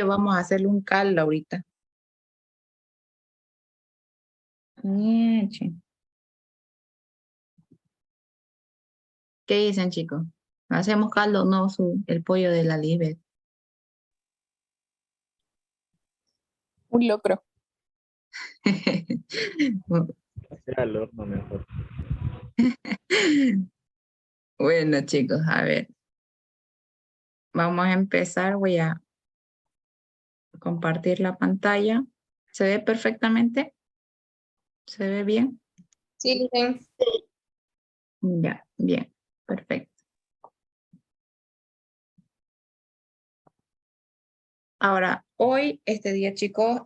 Vamos a hacerle un caldo ahorita. Bien, ¿qué dicen, chicos? ¿Hacemos caldo o no el pollo de la Lisbeth? Un locro. Hacer al horno mejor. Bueno, chicos, a ver. Vamos a empezar. Voy a compartir la pantalla. ¿Se ve perfectamente? ¿Se ve bien? Sí, bien. Ya, bien, perfecto. Ahora, hoy, este día, chicos,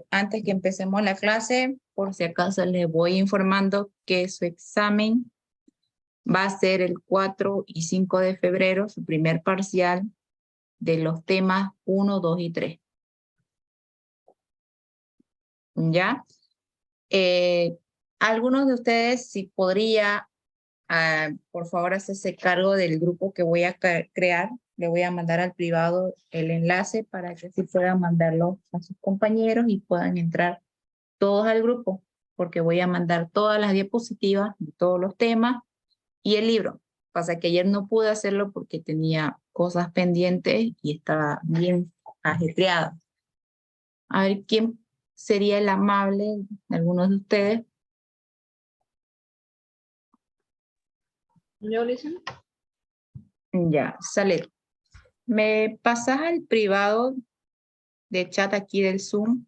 antes que empecemos la clase, por si acaso les voy informando que su examen va a ser el 4 y 5 de febrero, su primer parcial de los temas 1, 2 y 3. ¿Ya? Algunos de ustedes, si podría, por favor, hacerse cargo del grupo que voy a crear. Le voy a mandar al privado el enlace para que así puedan mandarlo a sus compañeros y puedan entrar todos al grupo, porque voy a mandar todas las diapositivas de todos los temas y el libro. Pasa que ayer no pude hacerlo porque tenía cosas pendientes y estaba bien ajetreada. A ver, ¿quién sería el amable de algunos de ustedes? ¿Yo, Lisa? Ya, sale. ¿Me pasas al privado de chat aquí del Zoom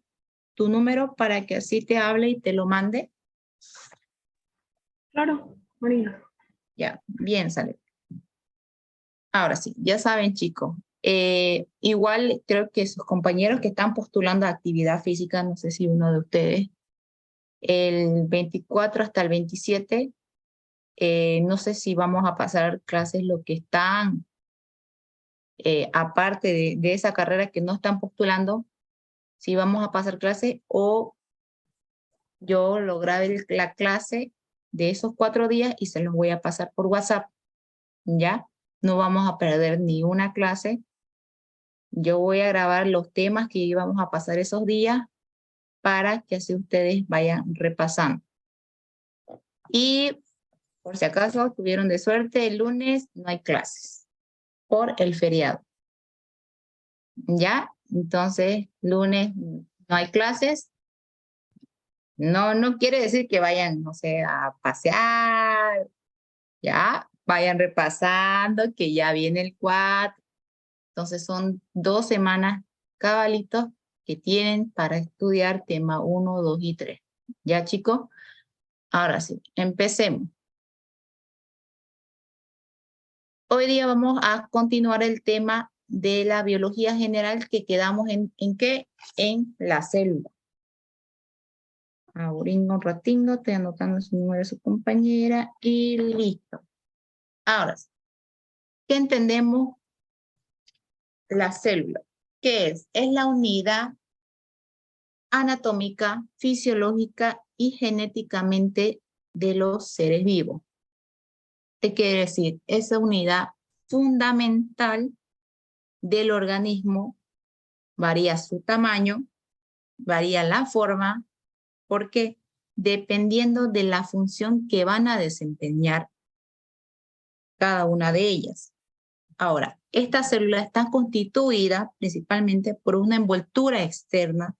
tu número para que así te hable y te lo mande? Claro, Marina. Ya, bien, sale. Ahora sí, ya saben, chicos. Igual creo que sus compañeros que están postulando a actividad física, no sé si uno de ustedes, el 24 hasta el 27, no sé si vamos a pasar clases lo que están, aparte de esa carrera que no están postulando, si vamos a pasar clase o yo lo grabé la clase de esos 4 días y se los voy a pasar por WhatsApp, ¿ya? No vamos a perder ni una clase. Yo voy a grabar los temas que íbamos a pasar esos días para que así ustedes vayan repasando. Y por si acaso tuvieron de suerte, el lunes no hay clases por el feriado. ¿Ya? Entonces, lunes no hay clases. No quiere decir que vayan, no sé, a pasear, ya, vayan repasando que ya viene el 4. Entonces son 2 semanas cabalitos que tienen para estudiar tema 1, 2 y 3. ¿Ya, chicos? Ahora sí, empecemos. Hoy día vamos a continuar el tema de la biología general que quedamos ¿en qué? En la célula. Ahora un ratingo, estoy anotando su número de su compañera y listo. Ahora sí, ¿qué entendemos la célula? ¿Qué es? Es la unidad anatómica, fisiológica y genéticamente de los seres vivos. ¿Qué quiere decir? Esa unidad fundamental del organismo varía su tamaño, varía la forma, porque dependiendo de la función que van a desempeñar cada una de ellas. Ahora, esta célula está constituida principalmente por una envoltura externa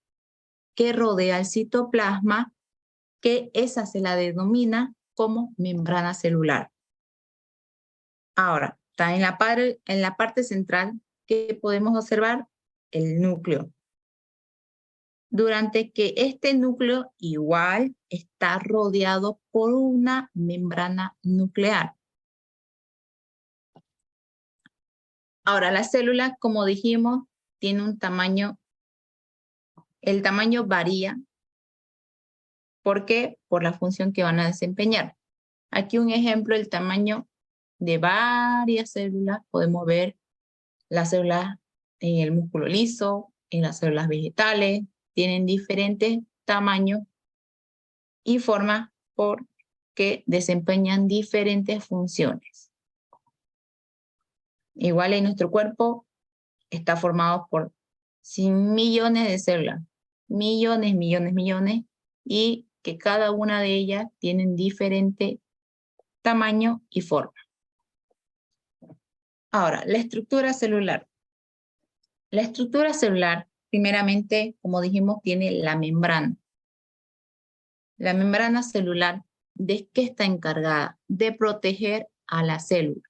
que rodea el citoplasma, que esa se la denomina como membrana celular. Ahora, está en la parte central que podemos observar el núcleo. Durante que este núcleo igual está rodeado por una membrana nuclear. Ahora, la célula, como dijimos, tiene un tamaño, el tamaño varía. ¿Por qué? Por la función que van a desempeñar. Aquí un ejemplo, el tamaño de varias células. Podemos ver las células en el músculo liso, en las células vegetales, tienen diferentes tamaños y formas porque desempeñan diferentes funciones. Igual en nuestro cuerpo está formado por sin millones de células. Millones, millones, millones. Y que cada una de ellas tienen diferente tamaño y forma. Ahora, la estructura celular. La estructura celular, primeramente, como dijimos, tiene la membrana. La membrana celular, ¿de qué está encargada? De proteger a la célula.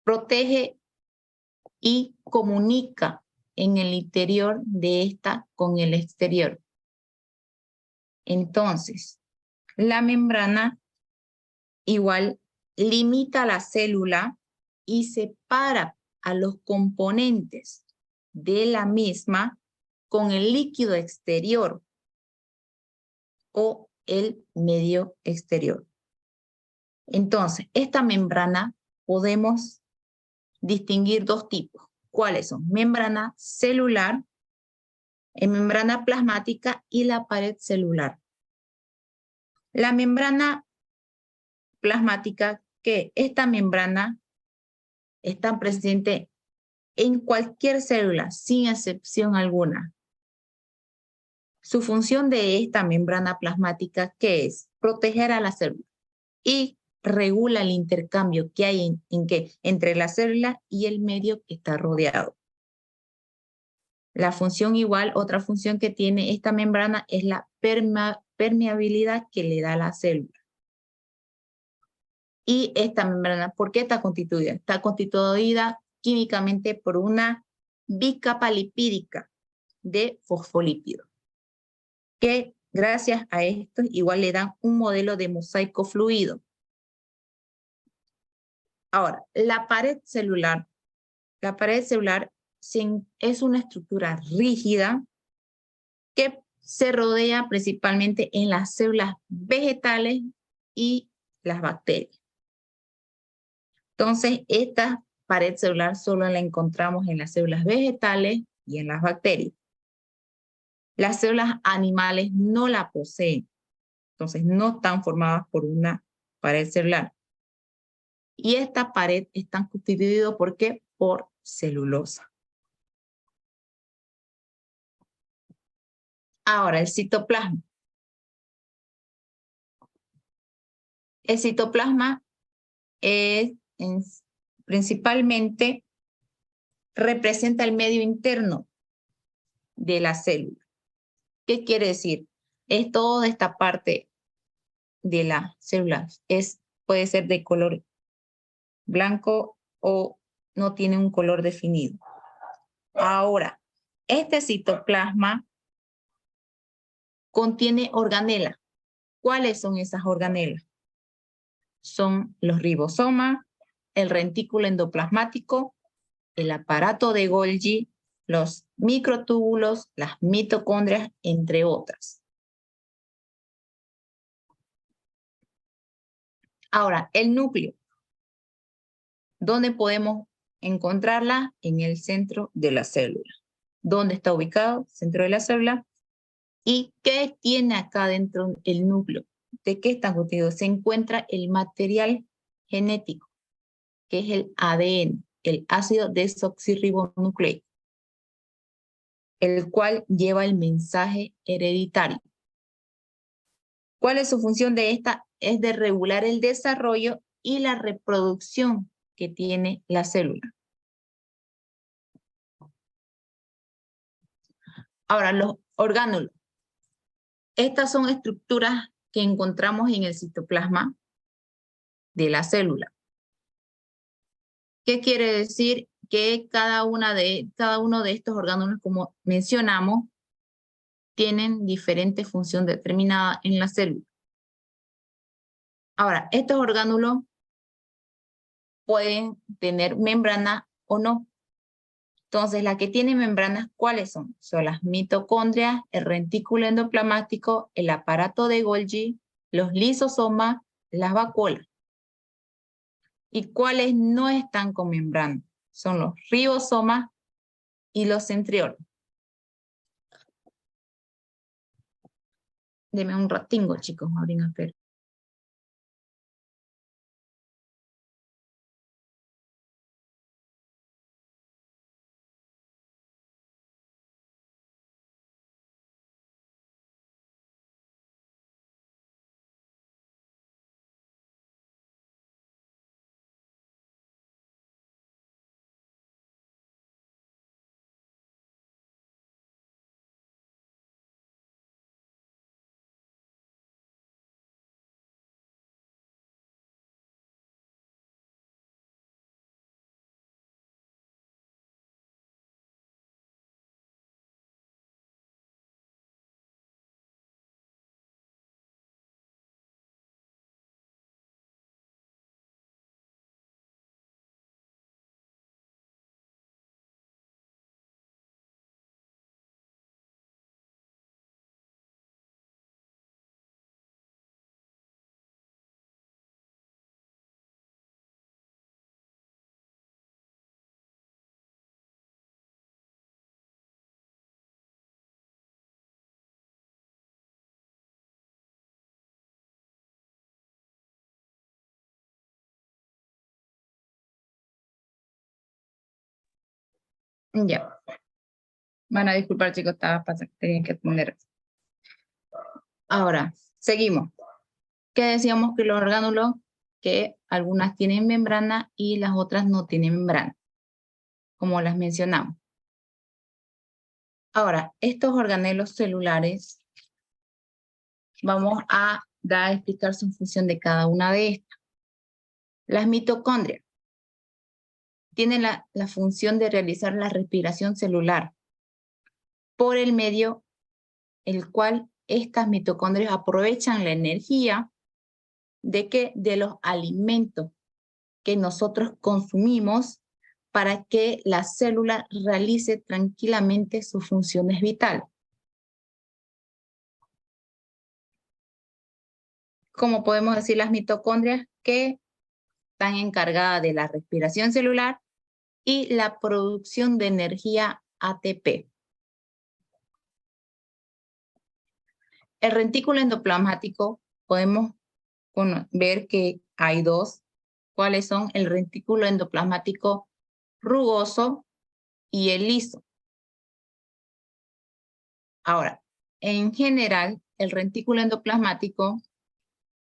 Protege y comunica en el interior de esta con el exterior. Entonces, la membrana igual limita la célula y separa a los componentes de la misma con el líquido exterior o el medio exterior. Entonces, esta membrana podemos distinguir dos tipos. ¿Cuáles son? Membrana celular, membrana plasmática y la pared celular. La membrana plasmática, que esta membrana está presente en cualquier célula, sin excepción alguna. Su función de esta membrana plasmática, ¿qué es? Proteger a la célula y regula el intercambio que hay entre la célula y el medio que está rodeado. La función igual, otra función que tiene esta membrana es la permeabilidad que le da a la célula. Y esta membrana, ¿por qué está constituida? Está constituida químicamente por una bicapa lipídica de fosfolípidos, que gracias a esto igual le dan un modelo de mosaico fluido. Ahora, la pared celular es una estructura rígida que se rodea principalmente en las células vegetales y las bacterias. Entonces, esta pared celular solo la encontramos en las células vegetales y en las bacterias. Las células animales no la poseen, entonces no están formadas por una pared celular. Y esta pared está constituida ¿por qué? Por celulosa. Ahora, el citoplasma. El citoplasma principalmente representa el medio interno de la célula. ¿Qué quiere decir? Es toda esta parte de la célula. Puede ser de color blanco o no tiene un color definido. Ahora, este citoplasma contiene organelas. ¿Cuáles son esas organelas? Son los ribosomas, el rentículo endoplasmático, el aparato de Golgi, los microtúbulos, las mitocondrias, entre otras. Ahora, el núcleo. ¿Dónde podemos encontrarla? En el centro de la célula. ¿Dónde está ubicado? Centro de la célula. ¿Y qué tiene acá dentro el núcleo? ¿De qué está constituido? Se encuentra el material genético, que es el ADN, el ácido desoxirribonucleico, el cual lleva el mensaje hereditario. ¿Cuál es su función de esta? Es de regular el desarrollo y la reproducción que tiene la célula. Ahora, los orgánulos. Estas son estructuras que encontramos en el citoplasma de la célula. ¿Qué quiere decir? Que cada uno de estos orgánulos, como mencionamos, tienen diferente función determinada en la célula. Ahora, estos orgánulos pueden tener membrana o no. Entonces, las que tienen membranas, ¿cuáles son? Son las mitocondrias, el rentículo endoplasmático, el aparato de Golgi, los lisosomas, las vacuolas. ¿Y cuáles no están con membrana? Son los ribosomas y los centriolos. Deme un ratingo, chicos, abren a ver. Ya. Van a disculpar, chicos, tenía que atender. Ahora, seguimos. ¿Qué decíamos que los orgánulos? Que algunas tienen membrana y las otras no tienen membrana, como las mencionamos. Ahora, estos organelos celulares, vamos a explicar su función de cada una de estas. Las mitocondrias tienen la función de realizar la respiración celular por el medio el cual estas mitocondrias aprovechan la energía de los alimentos que nosotros consumimos para que la célula realice tranquilamente sus funciones vitales. Como podemos decir, las mitocondrias que están encargadas de la respiración celular y la producción de energía ATP. El retículo endoplasmático, podemos ver que hay dos. ¿Cuáles son? El retículo endoplasmático rugoso y el liso. Ahora, en general, el retículo endoplasmático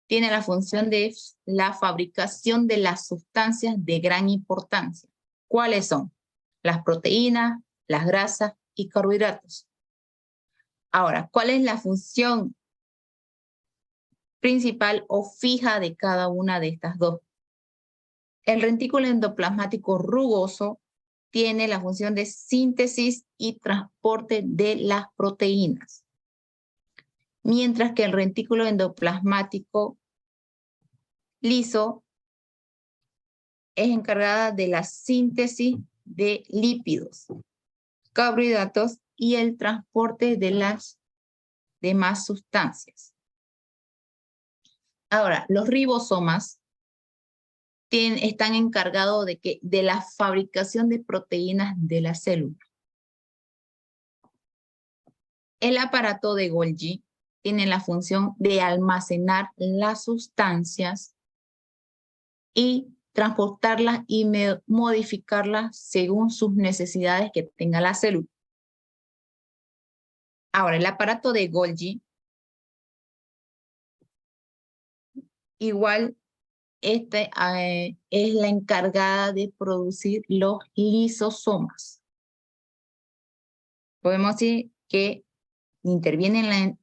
tiene la función de la fabricación de las sustancias de gran importancia. ¿Cuáles son? Las proteínas, las grasas y carbohidratos. Ahora, ¿cuál es la función principal o fija de cada una de estas dos? El retículo endoplasmático rugoso tiene la función de síntesis y transporte de las proteínas, mientras que el retículo endoplasmático liso es encargada de la síntesis de lípidos, carbohidratos y el transporte de las demás sustancias. Ahora, los ribosomas están encargados de la fabricación de proteínas de la célula. El aparato de Golgi tiene la función de almacenar las sustancias y transportarlas y modificarlas según sus necesidades que tenga la célula. Ahora, el aparato de Golgi igual es la encargada de producir los lisosomas. Podemos decir que intervienen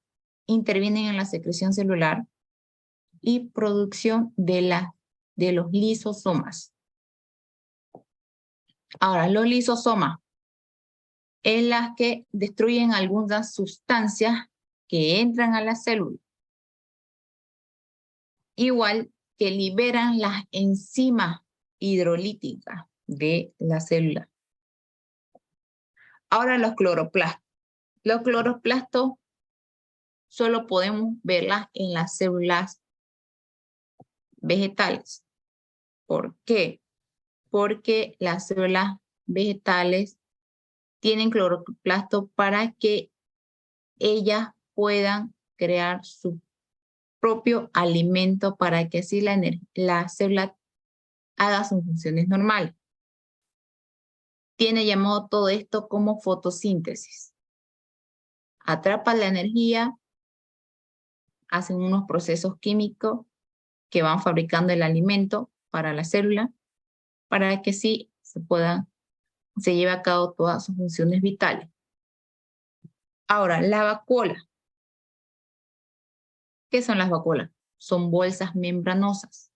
en la secreción celular y producción de los lisosomas. Ahora, los lisosomas es las que destruyen algunas sustancias que entran a la célula. Igual que liberan las enzimas hidrolíticas de la célula. Ahora los cloroplastos. Los cloroplastos solo podemos verlas en las células vegetales. ¿Por qué? Porque las células vegetales tienen cloroplastos para que ellas puedan crear su propio alimento para que así la célula haga sus funciones normales. Tiene llamado todo esto como fotosíntesis. Atrapan la energía, hacen unos procesos químicos que van fabricando el alimento para la célula, para que sí se lleve a cabo todas sus funciones vitales. Ahora, la vacuola. ¿Qué son las vacuolas? Son bolsas membranosas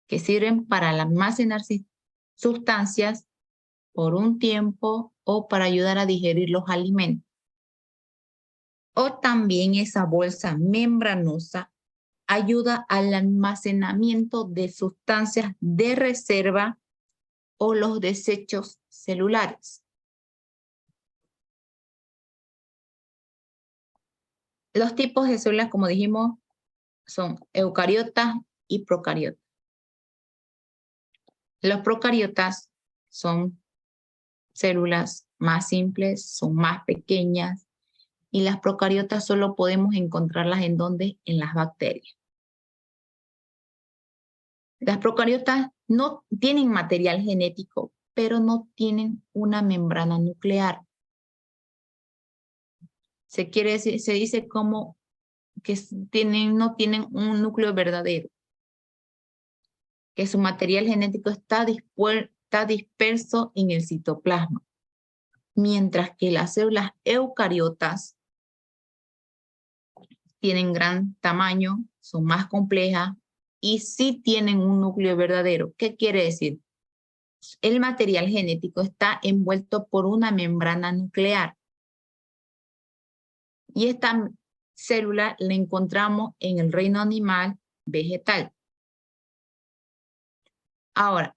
que sirven para almacenar sustancias por un tiempo o para ayudar a digerir los alimentos. O también esa bolsa membranosa ayuda al almacenamiento de sustancias de reserva o los desechos celulares. Los tipos de células, como dijimos, son eucariotas y procariotas. Los procariotas son células más simples, son más pequeñas, y las procariotas solo podemos encontrarlas ¿en dónde? En las bacterias. Las procariotas no tienen material genético pero no tienen una membrana nuclear. Se dice como que no tienen un núcleo verdadero, que su material genético está disperso en el citoplasma, mientras que las células eucariotas tienen gran tamaño, son más complejas y sí tienen un núcleo verdadero. ¿Qué quiere decir? El material genético está envuelto por una membrana nuclear. Y esta célula la encontramos en el reino animal vegetal. Ahora,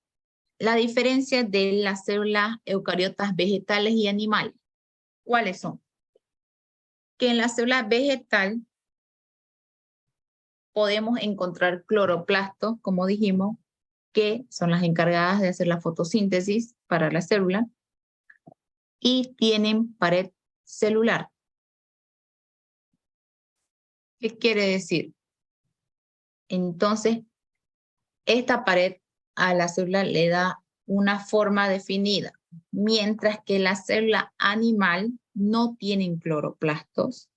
la diferencia de las células eucariotas vegetales y animales, ¿cuáles son? Que en la célula vegetal podemos encontrar cloroplastos, como dijimos, que son las encargadas de hacer la fotosíntesis para la célula, y tienen pared celular. ¿Qué quiere decir? Entonces, esta pared a la célula le da una forma definida, mientras que la célula animal no tienen cloroplastos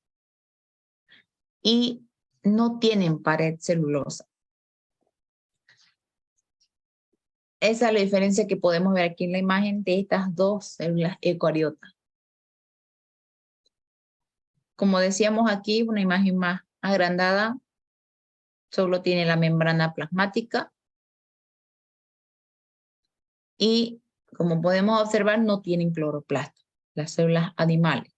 y no tienen pared celulosa. Esa es la diferencia que podemos ver aquí en la imagen de estas dos células eucariotas. Como decíamos aquí, una imagen más agrandada solo tiene la membrana plasmática y, como podemos observar, no tienen cloroplastos, las células animales.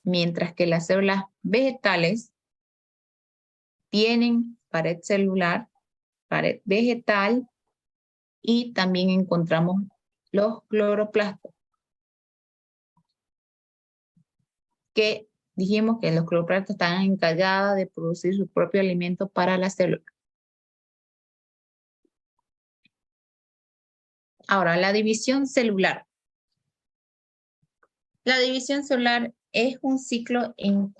Mientras que las células vegetales tienen pared celular, pared vegetal y también encontramos los cloroplastos, que dijimos que los cloroplastos están encargados de producir su propio alimento para la célula. Ahora, la división celular. La división celular es un ciclo en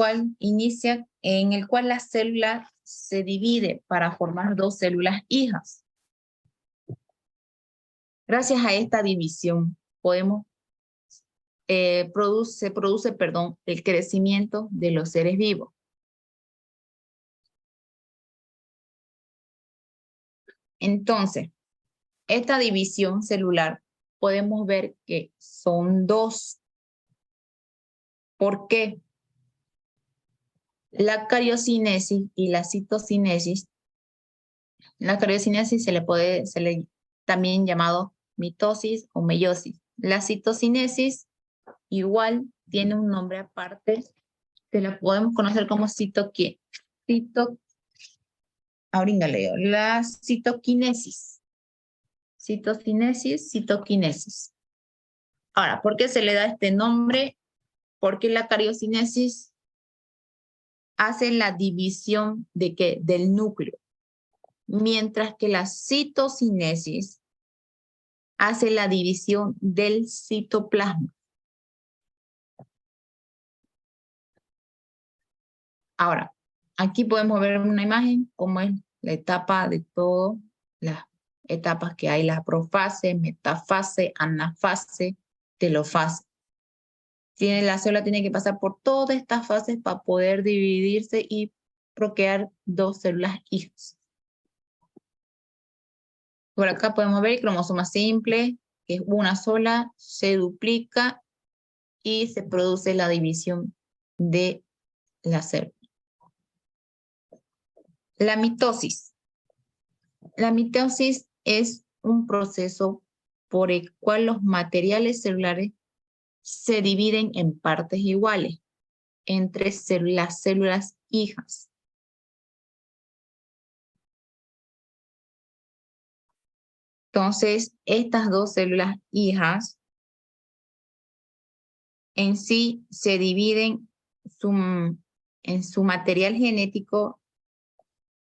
el cual la célula se divide para formar dos células hijas. Gracias a esta división se produce el crecimiento de los seres vivos. Entonces, esta división celular podemos ver que son dos. ¿Por qué? La cariocinesis y la citocinesis. La cariocinesis se le también llamado mitosis o meiosis. La citocinesis igual tiene un nombre aparte, se la podemos conocer como la citoquinesis. Citoquinesis. Ahora, ¿por qué se le da este nombre? Porque la cariocinesis hace la división del núcleo, mientras que la citocinesis hace la división del citoplasma. Ahora, aquí podemos ver una imagen cómo es la etapa de todas las etapas que hay: la profase, metafase, anafase, telofase. La célula tiene que pasar por todas estas fases para poder dividirse y procrear dos células hijas. Por acá podemos ver el cromosoma simple, que es una sola, se duplica y se produce la división de la célula. La mitosis. La mitosis es un proceso por el cual los materiales celulares se dividen en partes iguales entre las células hijas. Entonces, estas dos células hijas en sí se dividen en su material genético,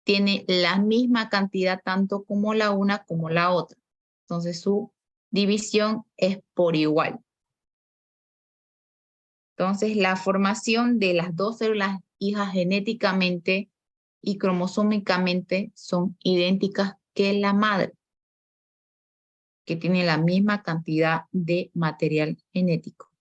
tiene la misma cantidad tanto como la una como la otra. Entonces, su división es por igual. Entonces, la formación de las dos células hijas genéticamente y cromosómicamente son idénticas que la madre. que tiene la misma cantidad de material genético.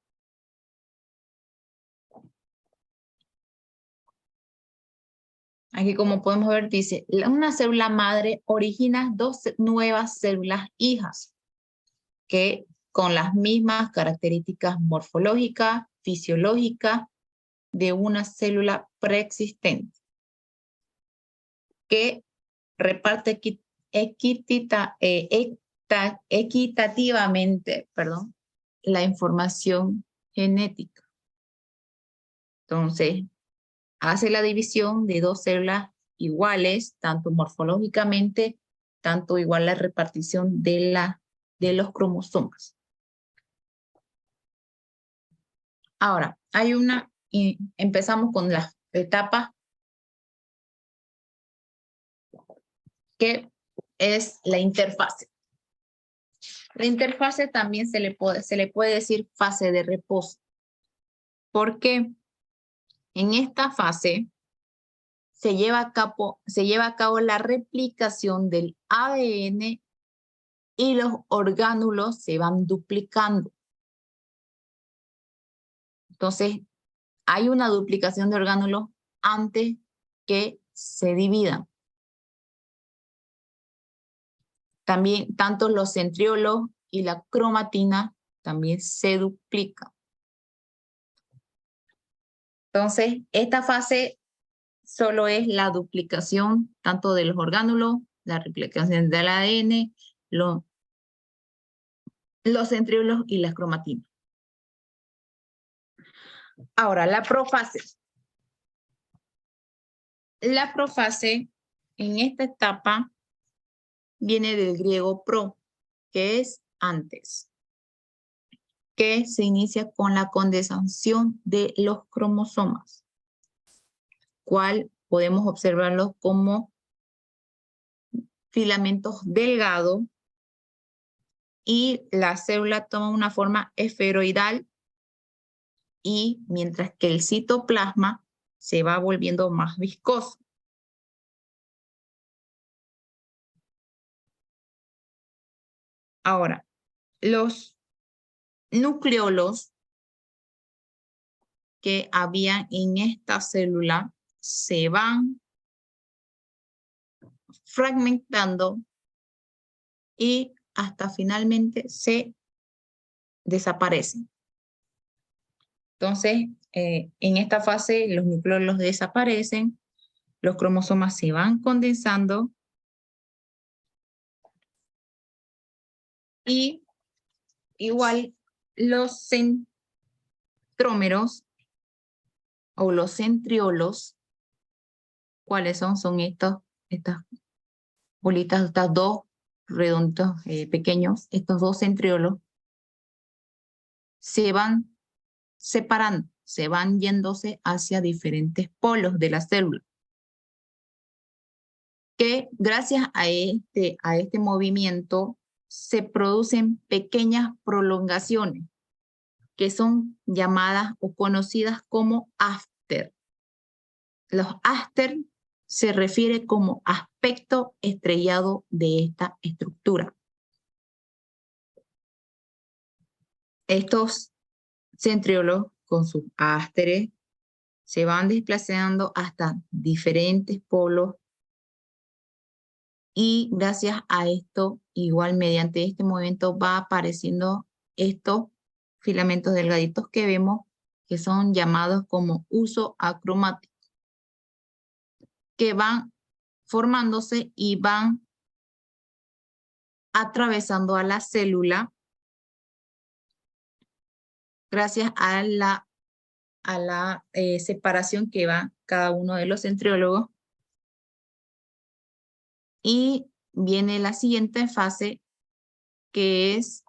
Aquí, como podemos ver, dice, una célula madre origina dos nuevas células hijas que con las mismas características morfológicas, fisiológicas de una célula preexistente que reparte equitativamente, la información genética. Entonces, hace la división de dos células iguales, tanto morfológicamente, tanto igual la repartición de los cromosomas. Ahora, empezamos con las etapas que es la interfase. La interfase también se le puede decir fase de reposo, porque en esta fase se lleva a cabo la replicación del ADN y los orgánulos se van duplicando. Entonces, hay una duplicación de orgánulos antes que se dividan. También, tanto los centriolos y la cromatina también se duplican. Entonces, esta fase solo es la duplicación tanto de los orgánulos, la replicación del ADN, los centriolos y las cromatinas. Ahora, la profase. La profase en esta etapa viene del griego pro, que es antes, que se inicia con la condensación de los cromosomas, cual podemos observarlos como filamentos delgados y la célula toma una forma esferoidal y mientras que el citoplasma se va volviendo más viscoso. Ahora, los nucleolos que había en esta célula se van fragmentando y hasta finalmente se desaparecen. Entonces, en esta fase los nucleolos desaparecen, los cromosomas se van condensando y igual los centrómeros o los centriolos, ¿cuáles son? Son estas bolitas, estas dos redonditos pequeños, estos dos centriolos, se van separando, se van yéndose hacia diferentes polos de la célula, que gracias a este movimiento se producen pequeñas prolongaciones que son llamadas o conocidas como after. Los after se refiere como aspecto estrellado de esta estructura. Estos centriolos con sus ásteres se van desplazando hasta diferentes polos y gracias a esto, igual mediante este movimiento va apareciendo estos filamentos delgaditos que vemos que son llamados como uso acromático, que van formándose y van atravesando a la célula gracias a la separación que va cada uno de los centriólogos. Y viene la siguiente fase, que es...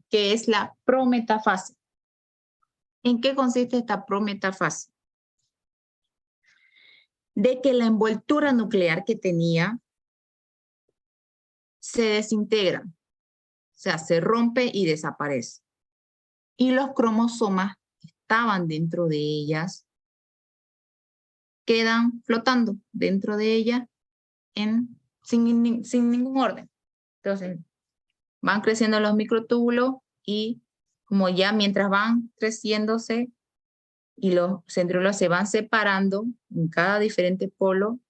que es la prometafase. ¿En qué consiste esta prometafase? De que la envoltura nuclear que tenía se desintegra, o sea, se rompe y desaparece. Y los cromosomas que estaban dentro de ellas quedan flotando dentro de ella sin ningún orden. Entonces, van creciendo los microtúbulos y como ya mientras van creciéndose y los centriolos se van separando en cada diferente polo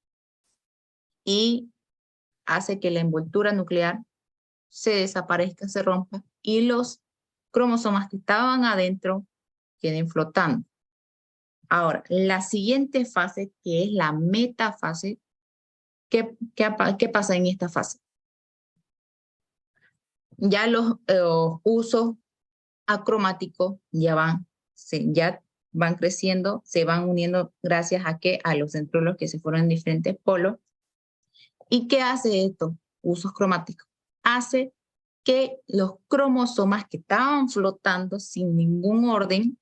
y hace que la envoltura nuclear se desaparezca, se rompa y los cromosomas que estaban adentro queden flotando. Ahora, la siguiente fase, que es la metafase, ¿qué pasa en esta fase? Ya los usos acromáticos ya van creciendo, se van uniendo gracias a los centriolos que se fueron en diferentes polos. ¿Y qué hace esto? Usos cromáticos. Hace que los cromosomas que estaban flotando sin ningún orden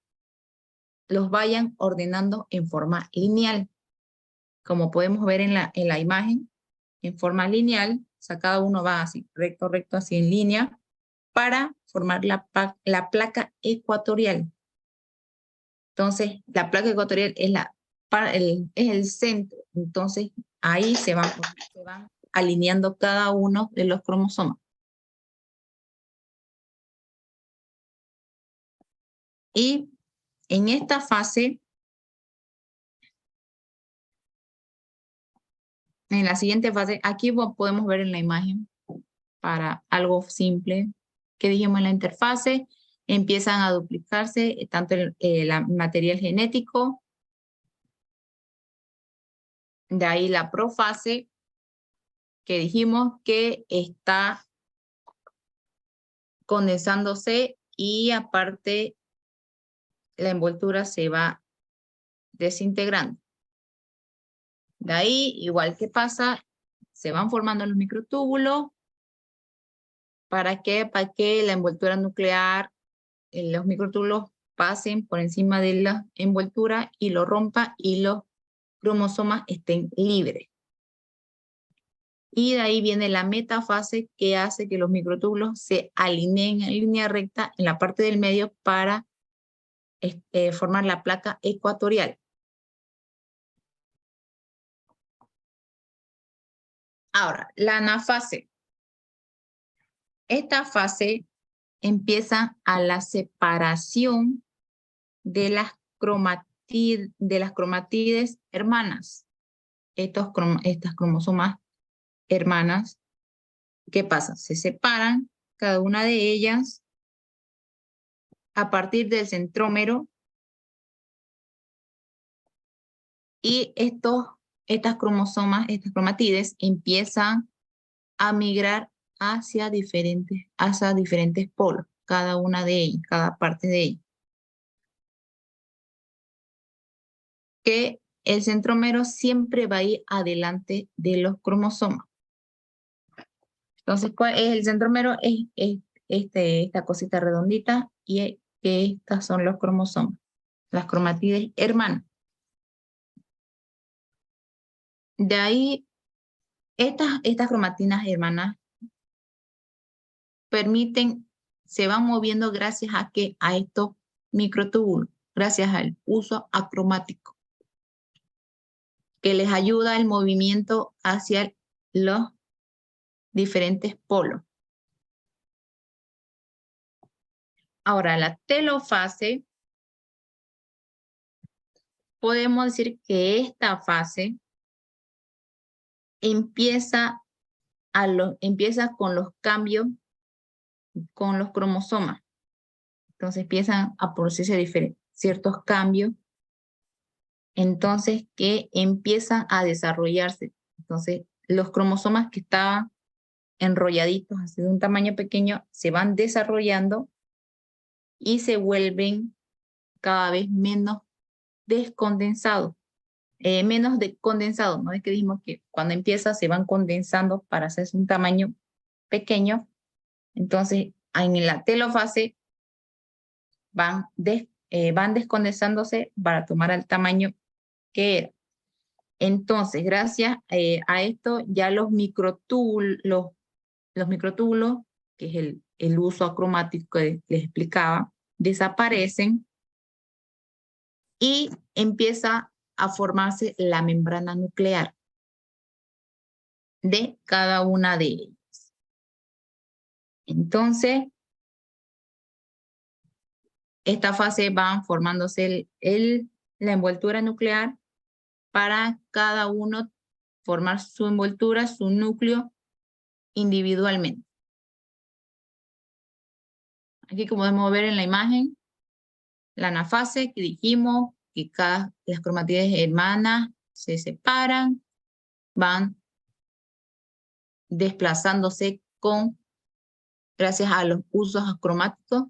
los vayan ordenando en forma lineal. Como podemos ver en la imagen, en forma lineal, o sea, cada uno va así, recto, así en línea, para formar la placa ecuatorial. Entonces, la placa ecuatorial es el centro. Entonces, ahí se van alineando cada uno de los cromosomas. Y en esta fase, en la siguiente fase, aquí podemos ver en la imagen, para algo simple, que dijimos en la interfase, empiezan a duplicarse tanto el material genético, de ahí la profase, que dijimos que está condensándose y aparte la envoltura se va desintegrando. De ahí, igual que pasa, se van formando los microtúbulos. ¿Para qué? Para que la envoltura nuclear, los microtúbulos pasen por encima de la envoltura y lo rompa y los cromosomas estén libres. Y de ahí viene la metafase, que hace que los microtúbulos se alineen en línea recta en la parte del medio para formar la placa ecuatorial. Ahora, la anafase. Esta fase empieza a la separación de las cromatides hermanas. Estas cromosomas hermanas, ¿qué pasa? Se separan cada una de ellas a partir del centrómero y estas cromatides empiezan a migrar hacia diferentes polos, cada una de ellas, cada parte de ellas. Que el centrómero siempre va a ir adelante de los cromosomas. Entonces, ¿cuál es el centrómero? Es esta cosita redondita y que estas son los cromosomas, las cromatides hermanas. De ahí, estas cromatinas hermanas se van moviendo gracias a estos microtúbulos, gracias al uso acromático, que les ayuda el movimiento hacia los diferentes polos. Ahora, la telofase, podemos decir que esta fase empieza con los cambios con los cromosomas. Entonces empiezan a producirse ciertos cambios, entonces que empiezan a desarrollarse. Entonces los cromosomas que estaban enrolladitos así de un tamaño pequeño se van desarrollando y se vuelven cada vez menos descondensados. ¿No? Es que dijimos que cuando empieza se van condensando para hacerse un tamaño pequeño. Entonces, en la telofase van descondensándose para tomar el tamaño que era. Entonces, gracias a esto, ya los microtúbulos, que es el uso acromático que les explicaba, desaparecen y empieza a formarse la membrana nuclear de cada una de ellas. Entonces, esta fase va formándose la envoltura nuclear para cada uno formar su envoltura, su núcleo individualmente. Aquí como podemos ver en la imagen, la anafase que dijimos que las cromatides hermanas se separan, van desplazándose gracias a los usos cromáticos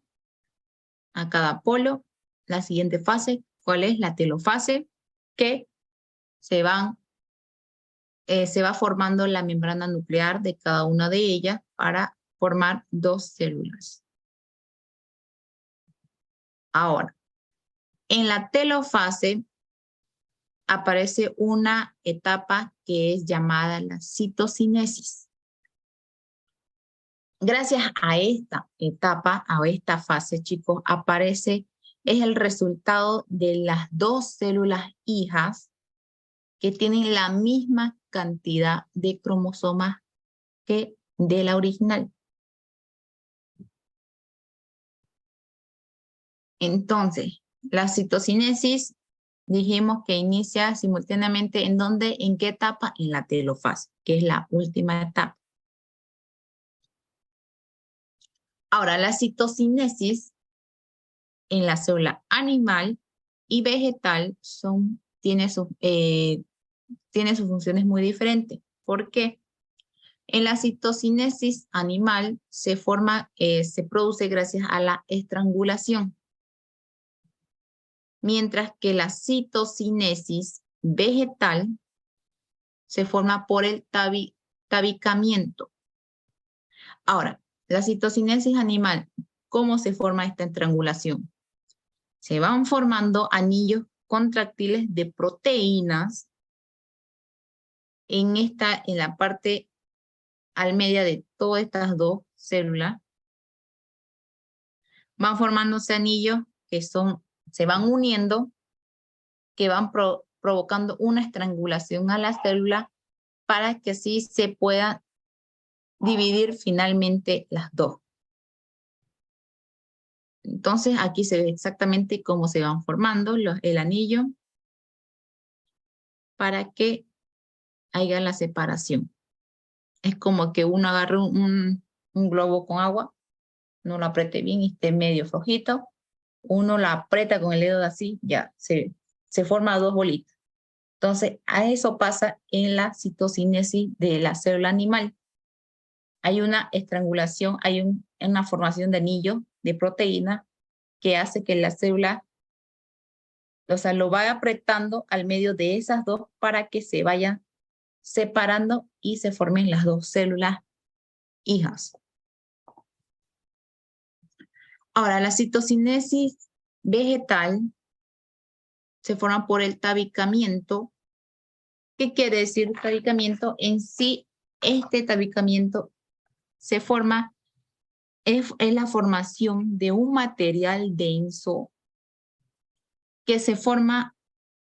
a cada polo. La siguiente fase, ¿cuál es? La telofase, que se va formando la membrana nuclear de cada una de ellas para formar dos células. Ahora, en la telofase aparece una etapa que es llamada la citocinesis. Gracias a esta etapa, a esta fase, chicos, es el resultado de las dos células hijas que tienen la misma cantidad de cromosomas que de la original. Entonces, la citocinesis dijimos que inicia simultáneamente ¿en qué etapa? En la telofase, que es la última etapa. Ahora, la citocinesis en la célula animal y vegetal tiene sus funciones muy diferentes. ¿Por qué? En la citocinesis animal se produce gracias a la estrangulación, mientras que la citocinesis vegetal se forma por el tabicamiento. Ahora, la citocinesis animal, ¿cómo se forma esta estrangulación? Se van formando anillos contractiles de proteínas en la parte al media de todas estas dos células. Van formándose anillos que se van uniendo, que van provocando una estrangulación a la célula para que así se pueda dividir finalmente las dos. Entonces aquí se ve exactamente cómo se van formando el anillo para que haya la separación. Es como que uno agarre un globo con agua, uno lo apriete bien y esté medio flojito, uno lo aprieta con el dedo así, ya se forma dos bolitas. Entonces, a eso pasa en la citocinesis de la célula animal. Hay una estrangulación, hay una formación de anillo de proteína que hace que la célula, lo vaya apretando al medio de esas dos para que se vayan separando y se formen las dos células hijas. Ahora, la citocinesis vegetal se forma por el tabicamiento. ¿Qué quiere decir tabicamiento? En sí, este tabicamiento es la formación de un material denso que se forma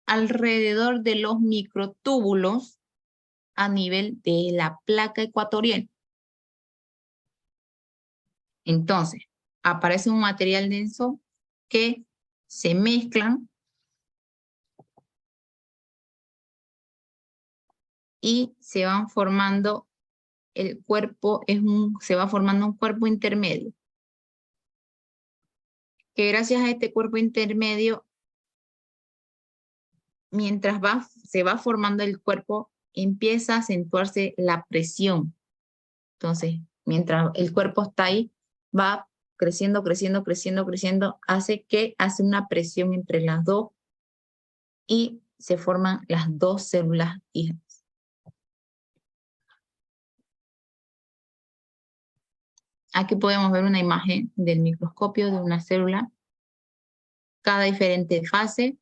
alrededor de los microtúbulos a nivel de la placa ecuatorial. Entonces, aparece un material denso que se mezclan y se van formando se va formando un cuerpo intermedio. Que gracias a este cuerpo intermedio, mientras se va formando el cuerpo, empieza a acentuarse la presión. Entonces, mientras el cuerpo está ahí, va creciendo, creciendo, creciendo, creciendo, hace una presión entre las dos y se forman las dos células hijas. Aquí podemos ver una imagen del microscopio de una célula. Cada diferente fase,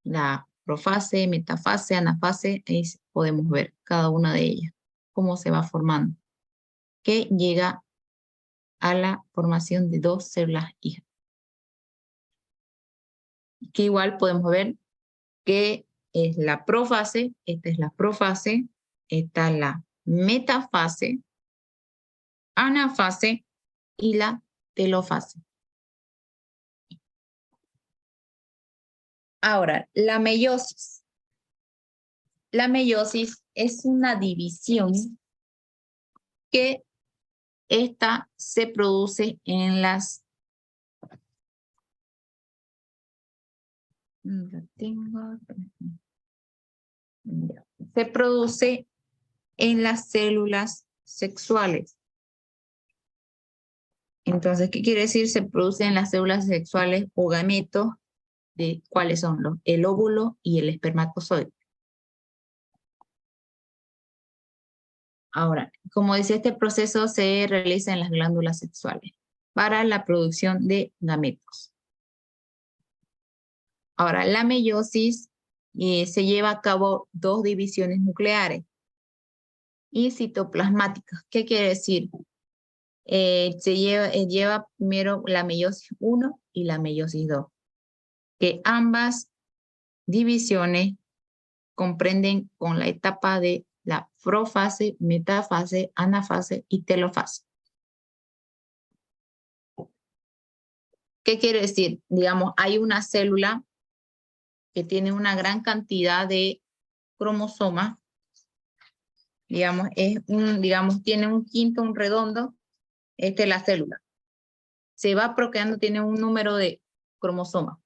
la profase, metafase, anafase, ahí podemos ver cada una de ellas, cómo se va formando, que llega a la formación de dos células hijas. Que igual podemos ver que es la profase, esta es la profase, está la metafase, anafase y la telofase. Ahora, la meiosis. La meiosis es una división que esta se produce en las... Se produce en las células sexuales. Entonces, ¿qué quiere decir? Se produce en las células sexuales o gametos, de cuáles son el óvulo y el espermatozoide. Ahora, como decía, este proceso se realiza en las glándulas sexuales para la producción de gametos. Ahora, la meiosis se lleva a cabo dos divisiones nucleares y citoplasmáticas. ¿Qué quiere decir? Lleva primero la meiosis 1 y la meiosis 2, que ambas divisiones comprenden con la etapa de la profase, metafase, anafase y telofase. ¿Qué quiere decir? Digamos, hay una célula que tiene una gran cantidad de cromosomas, digamos, tiene un quinto, un redondo, esta es la célula. Se va procreando, tiene un número de cromosomas.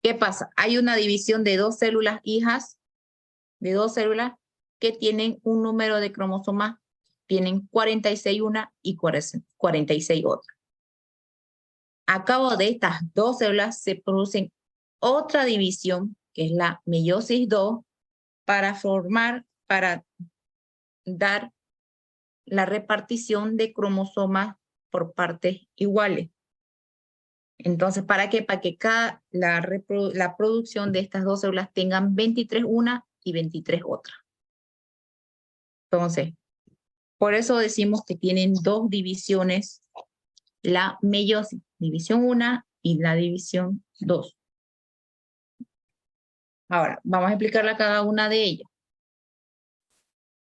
¿Qué pasa? Hay una división de dos células hijas, de dos células que tienen un número de cromosomas, tienen 46 una y 46 otra. A cabo de estas dos células se producen otra división, que es la meiosis 2, para dar la repartición de cromosomas por partes iguales. Entonces, ¿para qué? Para que la producción de estas dos células tengan 23 una y 23 otra. Entonces, por eso decimos que tienen dos divisiones, la meiosis, división 1 y la división 2. Ahora, vamos a explicarle a cada una de ellas.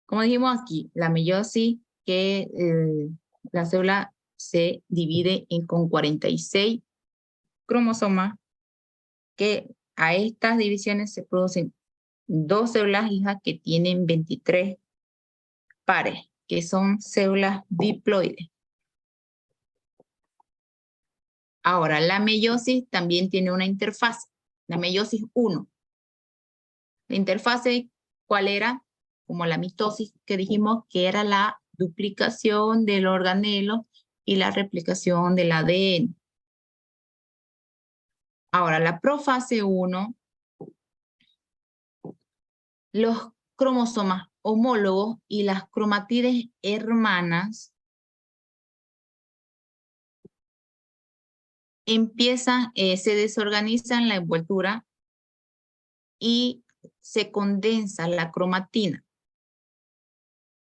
Como dijimos aquí, la meiosis, que la célula se divide con 46 cromosomas, que a estas divisiones se producen dos células hijas que tienen 23 pares, que son células diploides. Ahora, la meiosis también tiene una interfase, la meiosis 1. La interfase, ¿cuál era? Como la mitosis, que dijimos que era la duplicación del organelo y la replicación del ADN. Ahora, la profase 1, los cromosomas homólogos y las cromatides hermanas se desorganizan la envoltura y se condensa la cromatina.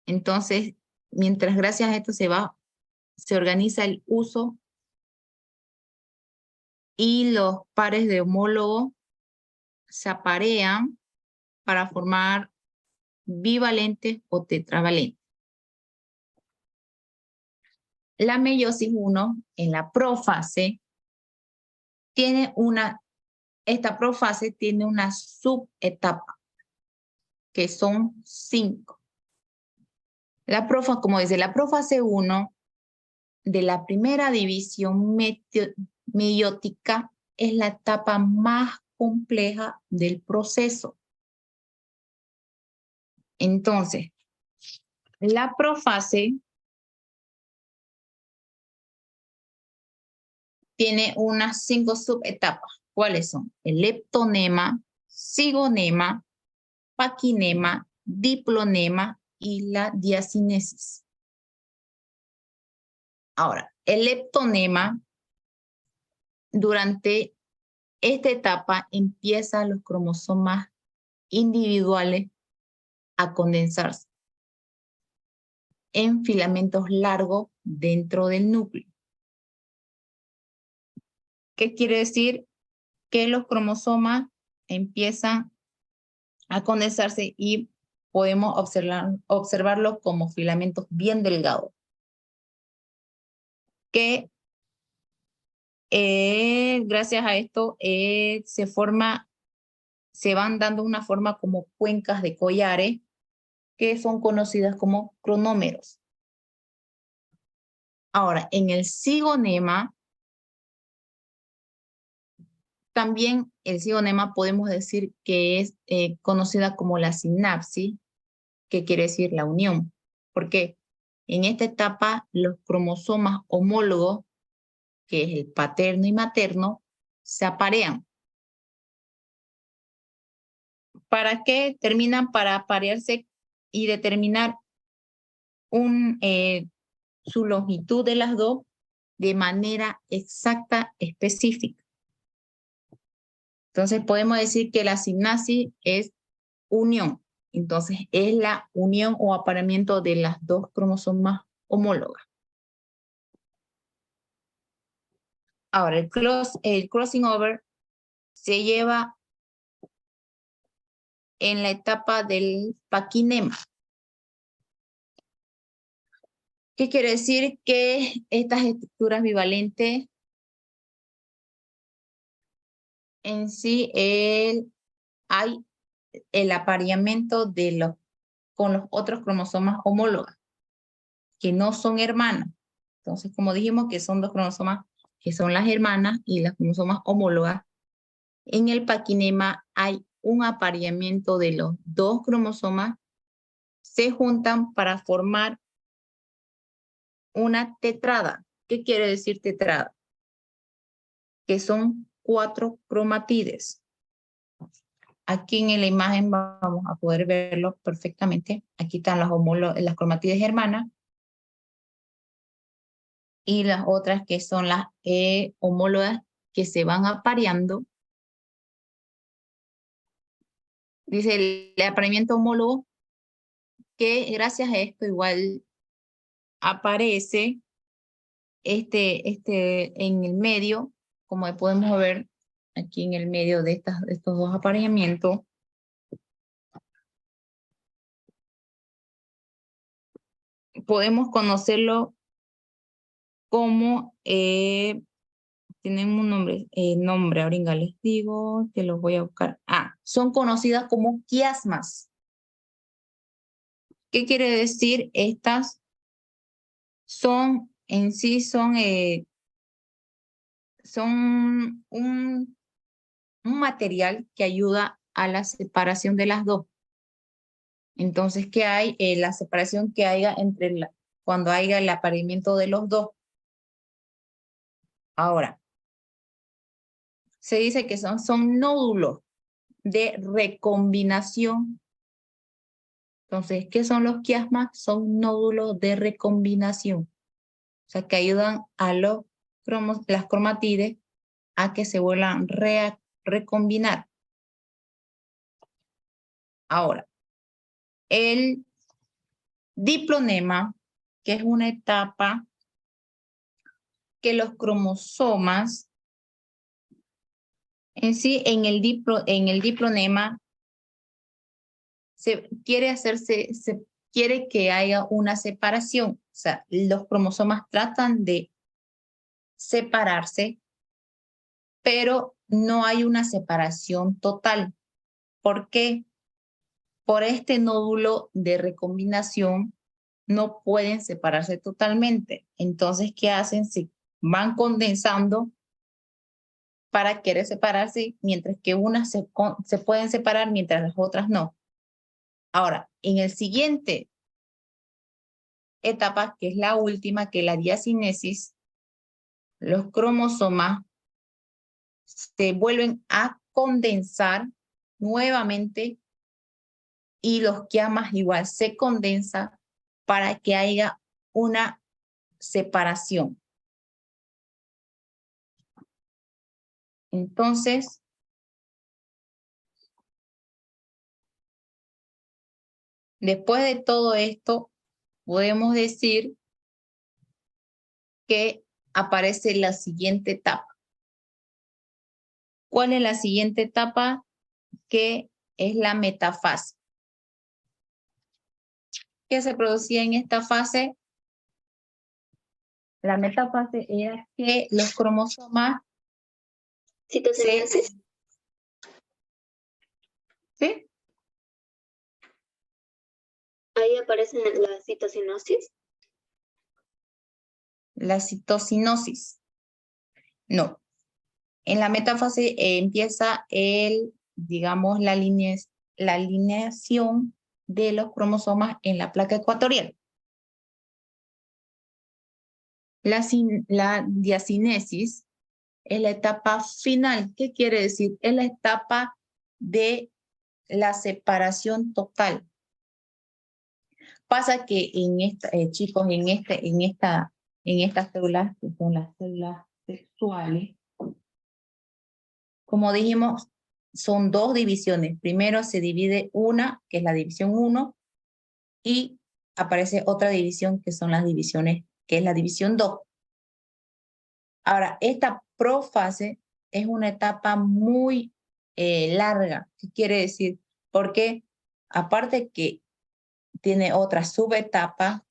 Entonces, mientras gracias a esto se organiza el uso y los pares de homólogos se aparean para formar bivalentes o tetravalentes. La meiosis 1 en la profase esta profase tiene una subetapa, que son 5. Como dice, la profase 1 de la primera división meiótica es la etapa más compleja del proceso. Entonces, la profase tiene unas 5 subetapas. ¿Cuáles son? El leptonema, cigonema, paquinema, diplonema y la diacinesis. Ahora, el leptonema, durante esta etapa empiezan los cromosomas individuales a condensarse en filamentos largos dentro del núcleo. ¿Qué quiere decir? Que los cromosomas empiezan a condensarse y podemos observarlo como filamentos bien delgados. Que gracias a esto se van dando una forma como cuencas de collares que son conocidas como cronómeros. Ahora, en el cigonema, también el cigonema podemos decir que es conocida como la sinapsis, que quiere decir la unión. Porque en esta etapa los cromosomas homólogos, que es el paterno y materno, se aparean. ¿Para qué? Terminan para aparearse y determinar su longitud de las dos de manera exacta, específica. Entonces podemos decir que la sinapsis es unión. Entonces es la unión o apareamiento de las dos cromosomas homólogas. Ahora, el crossing over se lleva en la etapa del paquinema. ¿Qué quiere decir? Que estas estructuras bivalentes en sí hay el apareamiento con los otros cromosomas homólogos, que no son hermanas. Entonces, como dijimos que son dos cromosomas que son las hermanas y las cromosomas homólogas, en el paquinema hay un apareamiento de los dos cromosomas, se juntan para formar una tetrada. ¿Qué quiere decir tetrada? Que son 4 cromatides. Aquí en la imagen vamos a poder verlo perfectamente. Aquí están las cromatides hermanas y las otras que son las homólogas que se van apareando. Dice el apareamiento homólogo que gracias a esto igual aparece en el medio, como podemos ver aquí en el medio de estos dos apareamientos. Podemos conocerlo como, tienen un nombre, ahorita les digo, que los voy a buscar. Son conocidas como quiasmas. ¿Qué quiere decir? Estas en sí son un material que ayuda a la separación de las dos. Entonces, ¿qué hay? La separación que haya cuando haya el apareamiento de los dos. Ahora, se dice que son nódulos de recombinación. Entonces, ¿qué son los quiasmas? Son nódulos de recombinación. O sea, que ayudan a las cromatides a que se vuelvan a recombinar. Ahora, el diplonema, que es una etapa que los cromosomas en sí, en el diplonema, se quiere que haya una separación. O sea, los cromosomas tratan de separarse, pero no hay una separación total. ¿Por qué? Por este nódulo de recombinación no pueden separarse totalmente. Entonces, ¿qué hacen? Se van condensando para querer separarse, mientras que unas se pueden separar mientras las otras no. Ahora, en el siguiente etapa, que es la última, que es la diacinesis, los cromosomas se vuelven a condensar nuevamente y los quiasmas igual se condensan para que haya una separación. Entonces, después de todo esto, podemos decir que aparece la siguiente etapa. ¿Cuál es la siguiente etapa? que es la metafase. ¿Qué se producía en esta fase? La metafase era que los cromosomas ¿Citocinosis? ¿sí? Ahí aparece la citocinosis. La citocinosis. No. En la metafase empieza digamos, la alineación de los cromosomas en la placa ecuatorial. La diacinesis es la etapa final. ¿Qué quiere decir? Es la etapa de la separación total. Pasa que chicos, en estas células, que son las células sexuales, como dijimos, son dos divisiones. Primero se divide una, que es la división 1, y aparece otra división, que son las divisiones, que es la división 2. Ahora, esta profase es una etapa muy larga. ¿Qué quiere decir? Porque aparte que tiene otras subetapas,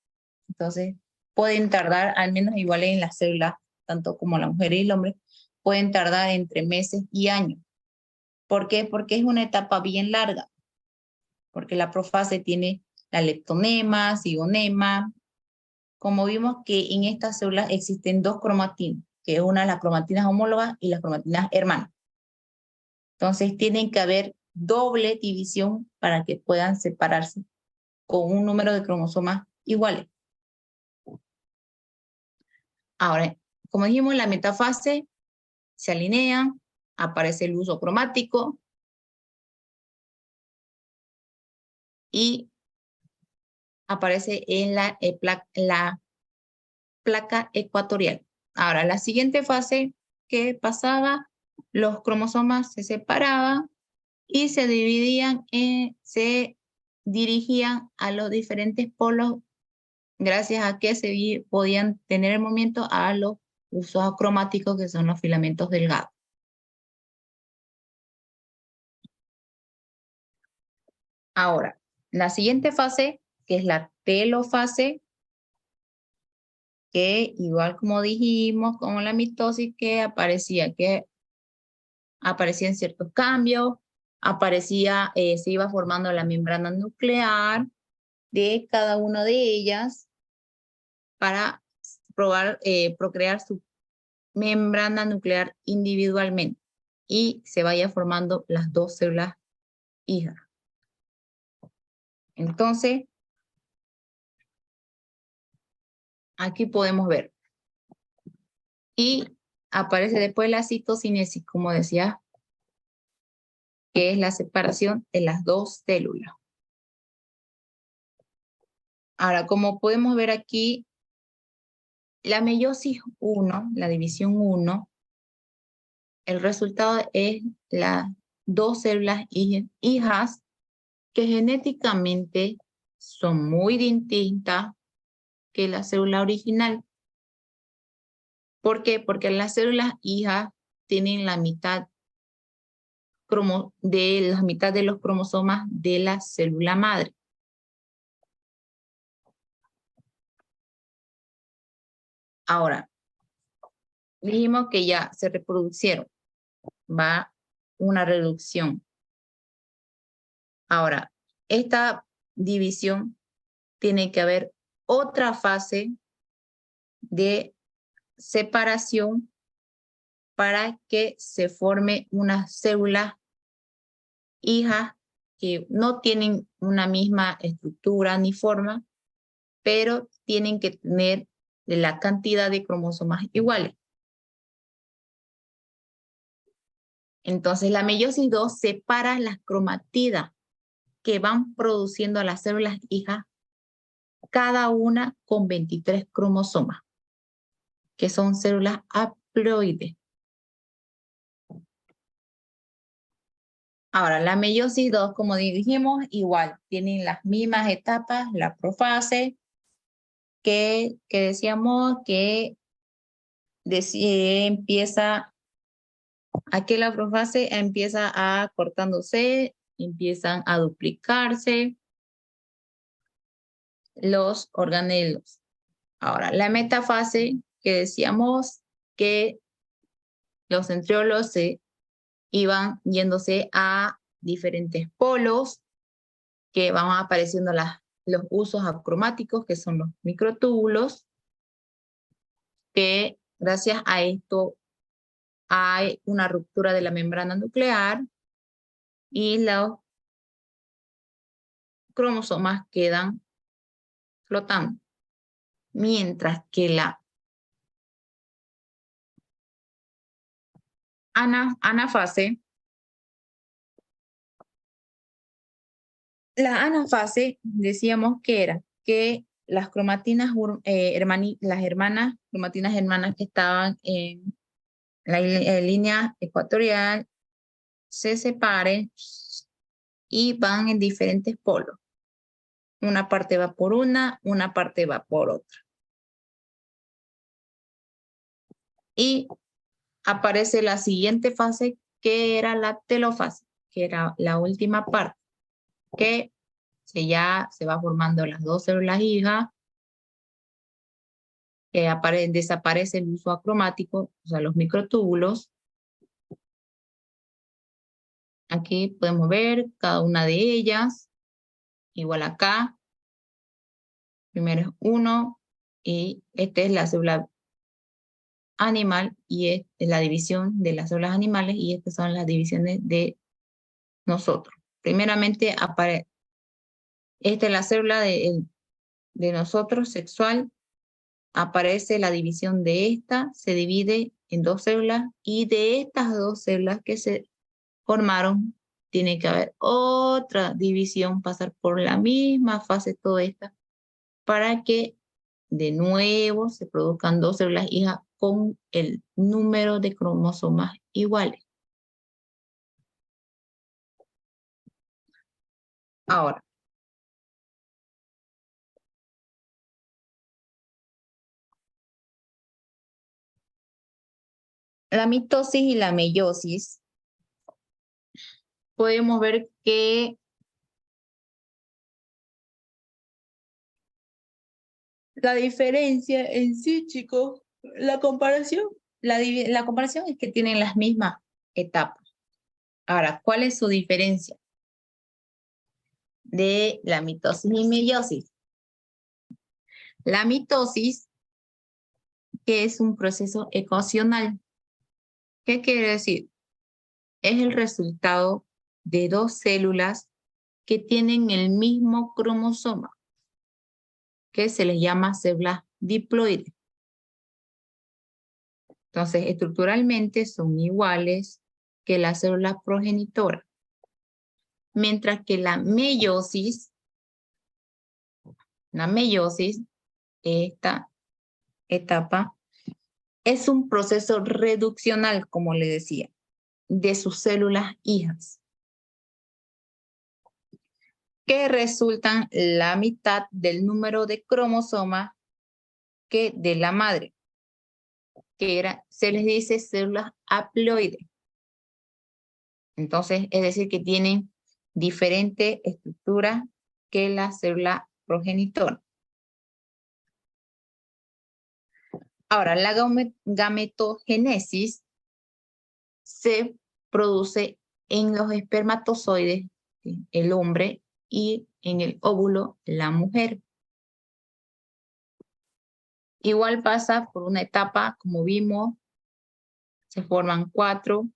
entonces pueden tardar, al menos igual en las células, tanto como la mujer y el hombre, pueden tardar entre meses y años. ¿Por qué? Porque es una etapa bien larga. Porque la profase tiene la leptonema, cigonema. Como vimos que en estas células existen dos cromatinas, que es una las cromatinas homólogas y las cromatinas hermanas. Entonces tienen que haber doble división para que puedan separarse con un número de cromosomas iguales. Ahora, como dijimos, en la metafase se alinean, aparece el uso cromático y aparece en la placa ecuatorial. Ahora, la siguiente fase que pasaba, los cromosomas se separaban y se dividían, se dirigían a los diferentes polos gracias a que se podían tener el movimiento a los usos cromáticos, que son los filamentos delgados. Ahora, la siguiente fase, que es la telofase, que igual como dijimos con la mitosis, que aparecían ciertos cambios, se iba formando la membrana nuclear de cada una de ellas para procrear su membrana nuclear individualmente y se vaya formando las dos células hijas. Entonces, aquí podemos ver. Y aparece después la citocinesis, como decía, que es la separación de las dos células. Ahora, como podemos ver aquí, la meiosis 1, la división 1, el resultado es las dos células hijas que genéticamente son muy distintas que la célula original. ¿Por qué? Porque las células hijas tienen la mitad de los cromosomas de la célula madre. Ahora, dijimos que ya se reproducieron. Va una reducción. Ahora, esta división tiene que haber otra fase de separación para que se forme una célula hija que no tienen una misma estructura ni forma, pero tienen que tener la cantidad de cromosomas iguales. Entonces, la meiosis 2 separa las cromatidas que van produciendo las células hijas, cada una con 23 cromosomas, que son células haploides. Ahora, la meiosis 2, como dijimos, igual, tienen las mismas etapas, la profase, que decíamos que empieza Aquí la profase empieza a cortándose, empiezan a duplicarse los organelos. Ahora, la metafase que decíamos que los centriolos se iban yéndose a diferentes polos, que van apareciendo los usos acromáticos, que son los microtúbulos, que gracias a esto hay una ruptura de la membrana nuclear y los cromosomas quedan flotando. Mientras que la anafase, decíamos que era que las cromatinas las hermanas cromatinas hermanas que estaban en la línea ecuatorial se separen y van en diferentes polos. Una parte va por una parte va por otra. Y aparece la siguiente fase, que era la telofase, que era la última parte, que ya se va formando las dos células hijas, que desaparece el uso acromático, o sea, los microtúbulos. Aquí podemos ver cada una de ellas, igual acá. Primero es 1, y esta es la célula animal, y es la división de las células animales, y estas son las divisiones de nosotros. Primeramente, esta es la célula de nosotros, sexual. Aparece la división de esta, se divide en dos células, y de estas dos células que se formaron, tiene que haber otra división, pasar por la misma fase toda esta, para que de nuevo se produzcan dos células hijas con el número de cromosomas iguales. Ahora, la mitosis y la meiosis, podemos ver que la diferencia en sí, chicos, la comparación es que tienen las mismas etapas. Ahora, ¿cuál es su diferencia de la mitosis y meiosis? La mitosis, que es un proceso ecuacional. ¿Qué quiere decir? Es el resultado de dos células que tienen el mismo cromosoma, que se les llama células diploides. Entonces, estructuralmente son iguales que la célula progenitora. Mientras que la meiosis, esta etapa, es un proceso reduccional, como le decía, de sus células hijas, que resultan la mitad del número de cromosomas que de la madre, que se les dice células haploides. Entonces, es decir, que tienen diferente estructura que la célula progenitora. Ahora, la gametogénesis se produce en los espermatozoides, el hombre, y en el óvulo, la mujer. Igual pasa por una etapa, como vimos, se forman 4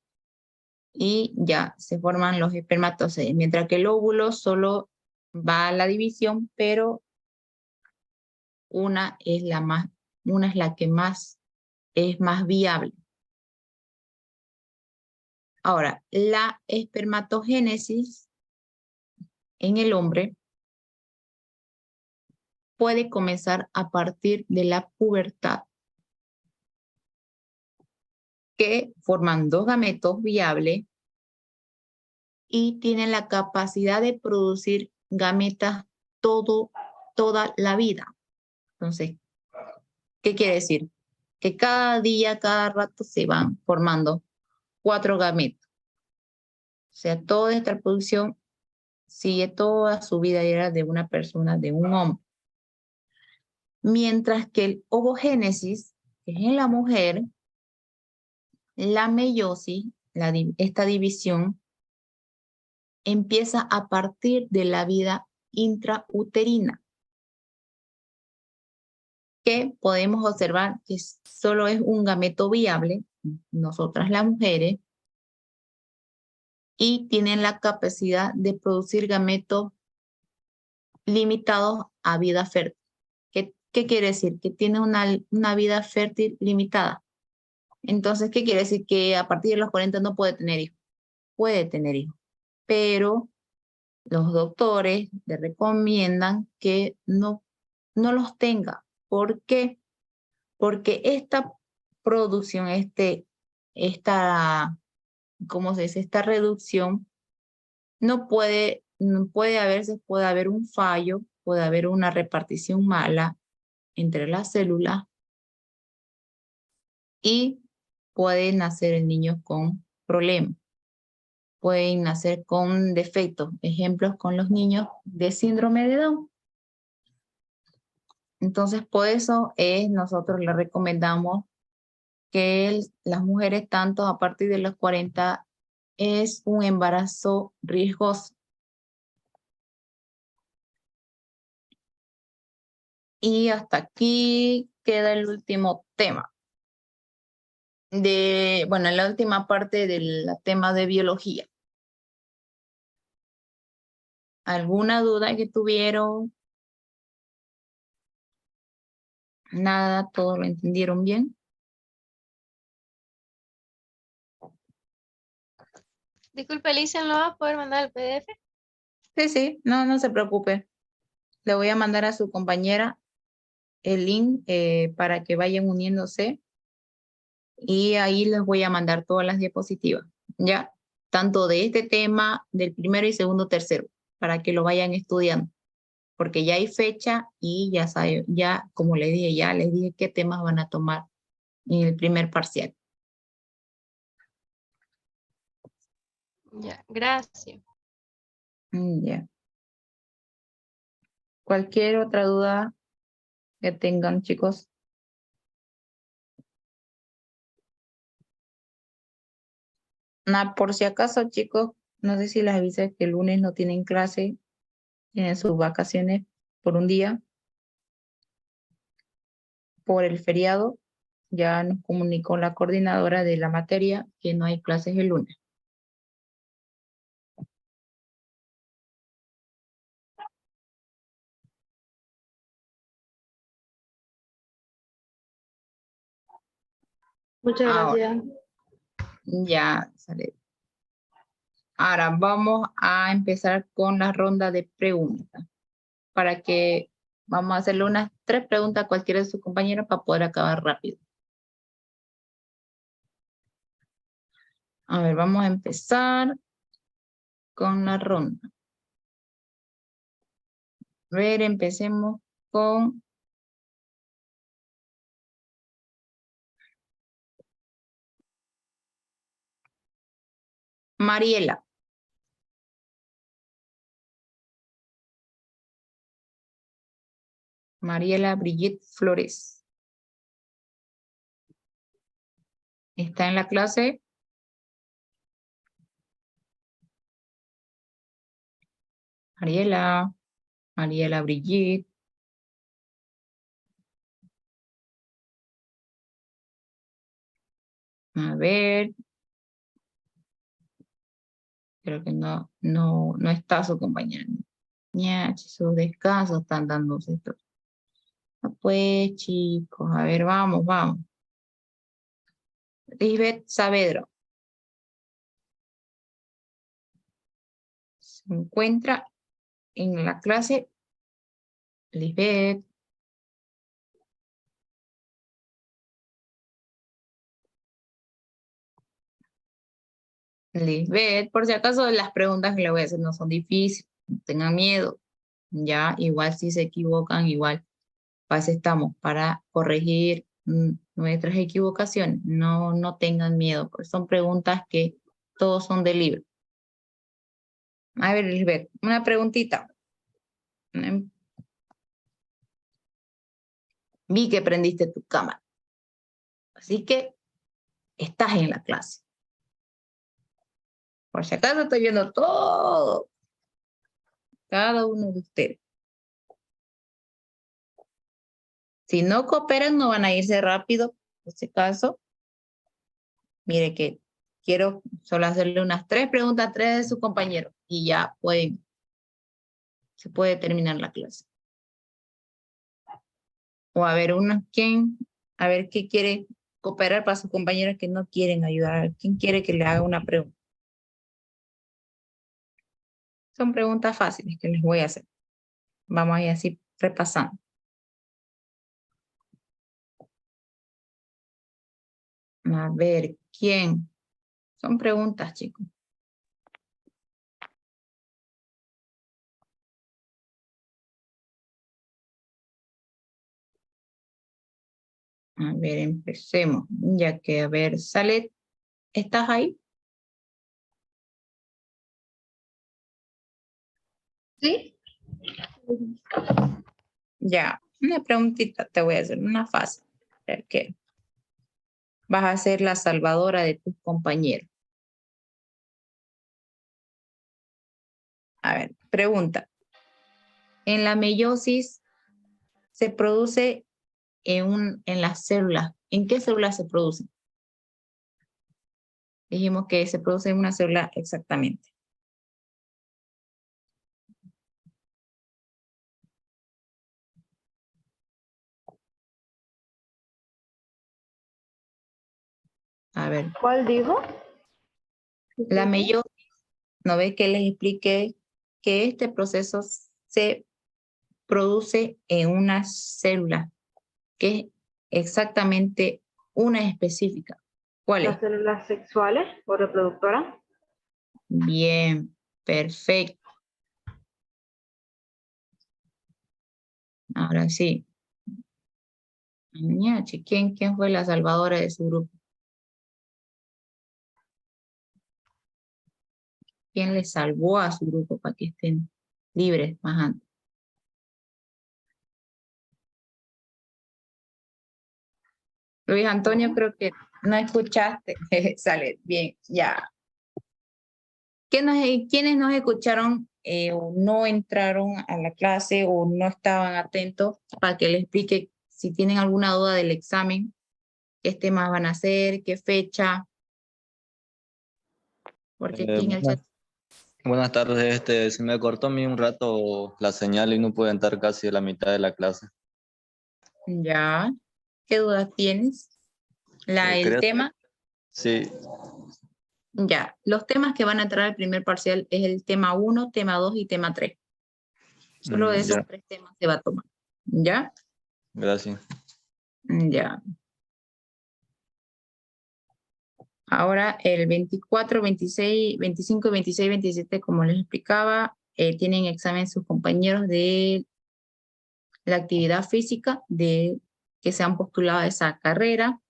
y ya se forman los espermatozoides, mientras que el óvulo solo va a la división, pero una es la que es más viable. Ahora, la espermatogénesis en el hombre puede comenzar a partir de la pubertad, que forman dos gametos viables y tienen la capacidad de producir gametas toda la vida. Entonces, ¿qué quiere decir? Que cada día, cada rato se van formando 4 gametos. O sea, toda esta reproducción sigue toda su vida era de una persona, de un hombre. Mientras que el ovogénesis, que es en la mujer, la meiosis, esta división, empieza a partir de la vida intrauterina, que podemos observar que solo es un gameto viable, nosotras las mujeres, y tienen la capacidad de producir gametos limitados a vida fértil. ¿Qué quiere decir? Que tiene una vida fértil limitada. Entonces, ¿qué quiere decir? Que a partir de los 40 no puede tener hijos. Puede tener hijos, pero los doctores le recomiendan que no los tenga. ¿Por qué? Porque esta producción, ¿cómo se dice? Esta reducción puede haber un fallo, puede haber una repartición mala entre las células y puede nacer el niño con problemas. Pueden nacer con defectos. Ejemplos con los niños de síndrome de Down. Entonces, por eso nosotros le recomendamos que las mujeres, tanto a partir de los 40, es un embarazo riesgoso. Y hasta aquí queda el último tema. La última parte del tema de biología. ¿Alguna duda que tuvieron? Nada, todo lo entendieron bien. Disculpe, Alicia, ¿no va a poder mandar el PDF? Sí, no se preocupe. Le voy a mandar a su compañera el link para que vayan uniéndose y ahí les voy a mandar todas las diapositivas, ¿ya? Tanto de este tema, del primero y segundo, tercero, para que lo vayan estudiando, porque ya hay fecha y ya saben, ya como les dije qué temas van a tomar en el primer parcial. Ya, gracias. Ya. Cualquier otra duda que tengan, chicos. Por si acaso, chicos, no sé si les avisé que el lunes no tienen clase, tienen sus vacaciones por un día, por el feriado. Ya nos comunicó la coordinadora de la materia que no hay clases el lunes. Muchas gracias. Ya sale. Ahora vamos a empezar con la ronda de preguntas. Vamos a hacerle unas 3 preguntas a cualquiera de sus compañeros para poder acabar rápido. A ver, vamos a empezar con la ronda. A ver, empecemos con Mariela. Mariela Brigitte Flores. ¿Está en la clase? Mariela Brigitte. A ver. Creo que no está su compañera. Sus descansos están dándose esto. Pues chicos, a ver, vamos. Lisbeth Saavedra. Se encuentra en la clase. Lisbeth. Lisbeth, por si acaso las preguntas que le voy a hacer no son difíciles, no tengan miedo. Ya, igual si se equivocan, igual para eso estamos, para corregir nuestras equivocaciones. No tengan miedo, porque son preguntas que todos son de libro. A ver, Lisbeth, una preguntita. Vi que prendiste tu cámara. Así que estás en la clase. Por si acaso estoy viendo todo. Cada uno de ustedes. Si no cooperan, no van a irse rápido. En este caso, mire que quiero solo hacerle unas 3 preguntas a 3 de sus compañeros y ya se puede terminar la clase. O a ver, a ver qué quiere cooperar para sus compañeros que no quieren ayudar. ¿Quién quiere que le haga una pregunta? Son preguntas fáciles que les voy a hacer. Vamos a ir así repasando. A ver, ¿quién? Son preguntas, chicos. A ver, empecemos. Ya que, a ver, Salet, ¿estás ahí? ¿Sí? Ya, una preguntita te voy a hacer, una fácil. A ver qué. Vas a ser la salvadora de tus compañeros. A ver, pregunta. En la meiosis se produce en las células. ¿En qué células se produce? Dijimos que se produce en una célula exactamente. A ver. ¿Cuál dijo? La meiosis, ¿no ve que les expliqué que este proceso se produce en una célula, que es exactamente una específica? ¿Cuál es? Las células sexuales o reproductoras. Bien, perfecto. Ahora sí. Ñachi, ¿quién fue la salvadora de su grupo? ¿Quién le salvó a su grupo para que estén libres más antes? Luis Antonio, creo que no escuchaste. Sale, bien, ya. ¿Quiénes nos escucharon o no entraron a la clase o no estaban atentos para que les explique si tienen alguna duda del examen? ¿Qué temas van a hacer? ¿Qué fecha? Porque aquí en el chat... Buenas tardes, se me cortó a mí un rato la señal y no pude entrar casi a la mitad de la clase. Ya. ¿Qué dudas tienes? ¿El tema? Sí. Ya. Los temas que van a entrar al primer parcial es el tema 1, tema 2 y tema 3. Solo de esos 3 temas se va a tomar. ¿Ya? Gracias. Ya. Ahora el 24, 26, 25, 26, 27, como les explicaba, tienen examen sus compañeros de la actividad física que se han postulado a esa carrera.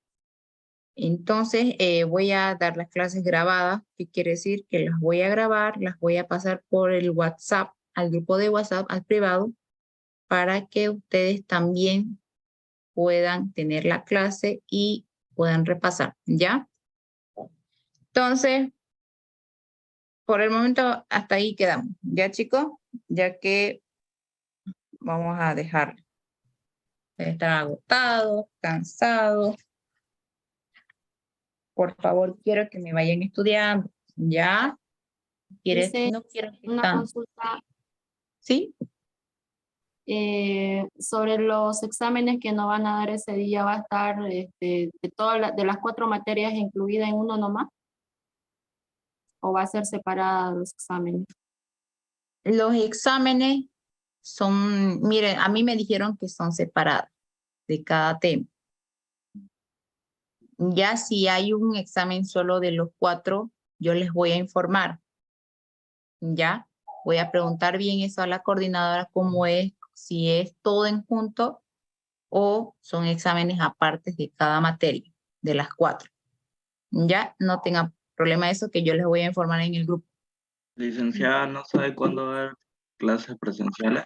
Entonces voy a dar las clases grabadas, que quiere decir que las voy a grabar, las voy a pasar por el WhatsApp, al grupo de WhatsApp, al privado, para que ustedes también puedan tener la clase y puedan repasar, ¿ya? Entonces, por el momento hasta ahí quedamos, ¿ya, chicos? Ya que vamos a dejar de estar agotados, cansados. Por favor, quiero que me vayan estudiando, ¿ya? No quiero que una consulta. ¿Sí? Sobre los exámenes que nos van a dar ese día, ¿va a estar de las 4 materias incluida en uno nomás? ¿O va a ser separada los exámenes? Los exámenes son, miren, a mí me dijeron que son separados de cada tema. Ya si hay un examen solo de los 4, yo les voy a informar. Ya, voy a preguntar bien eso a la coordinadora, cómo es, si es todo en junto o son exámenes aparte de cada materia, de las 4. Ya no tengan problema eso, que yo les voy a informar en el grupo. Licenciada, ¿no sabe cuándo va a haber clases presenciales?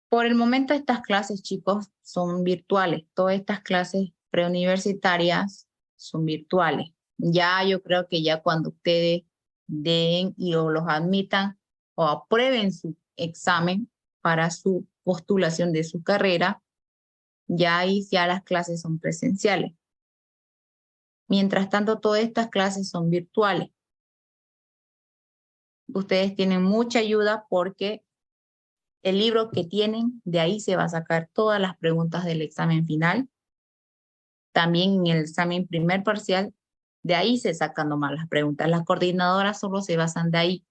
Por el momento estas clases, chicos, son virtuales. Todas estas clases preuniversitarias son virtuales. Ya yo creo que ya cuando ustedes den o los admitan o aprueben su examen para su postulación de su carrera, ya ahí ya las clases son presenciales. Mientras tanto, todas estas clases son virtuales. Ustedes tienen mucha ayuda porque el libro que tienen, de ahí se va a sacar todas las preguntas del examen final. También en el examen primer parcial, de ahí se sacan nomás las preguntas. Las coordinadoras solo se basan de ahí.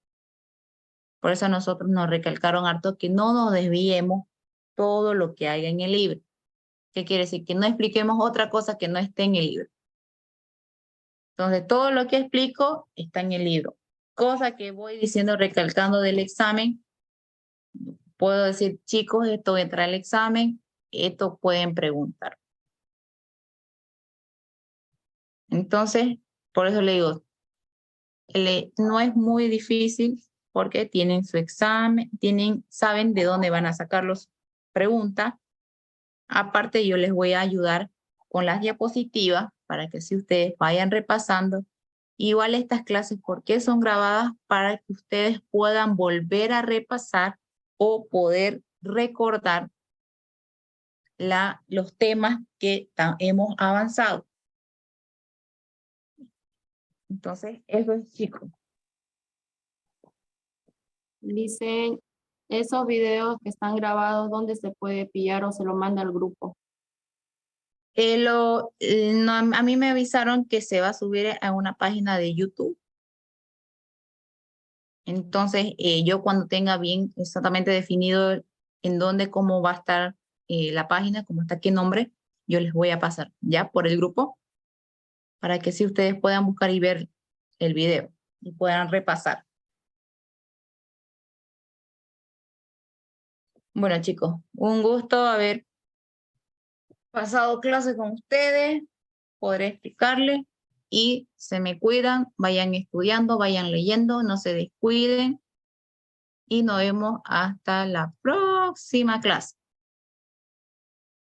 Por eso a nosotros nos recalcaron harto que no nos desviemos todo lo que haya en el libro. ¿Qué quiere decir? Que no expliquemos otra cosa que no esté en el libro. Entonces, todo lo que explico está en el libro. Cosa que voy diciendo, recalcando del examen. Puedo decir, chicos, esto entra al examen, esto pueden preguntar. Entonces, por eso le digo, no es muy difícil porque tienen su examen, saben de dónde van a sacar las preguntas. Aparte, yo les voy a ayudar con las diapositivas para que si ustedes vayan repasando. Igual estas clases, ¿por qué son grabadas? Para que ustedes puedan volver a repasar o poder recordar los temas que hemos avanzado. Entonces, eso es, chicos. Dicen, esos videos que están grabados, ¿dónde se puede pillar o se lo manda al grupo? No, a mí me avisaron que se va a subir a una página de YouTube. Entonces, yo cuando tenga bien exactamente definido en dónde, cómo va a estar la página, cómo está, qué nombre, yo les voy a pasar ya por el grupo para que si ustedes puedan buscar y ver el video y puedan repasar. Bueno, chicos, un gusto haber pasado clase con ustedes, podré explicarles y se me cuidan, vayan estudiando, vayan leyendo, no se descuiden y nos vemos hasta la próxima clase.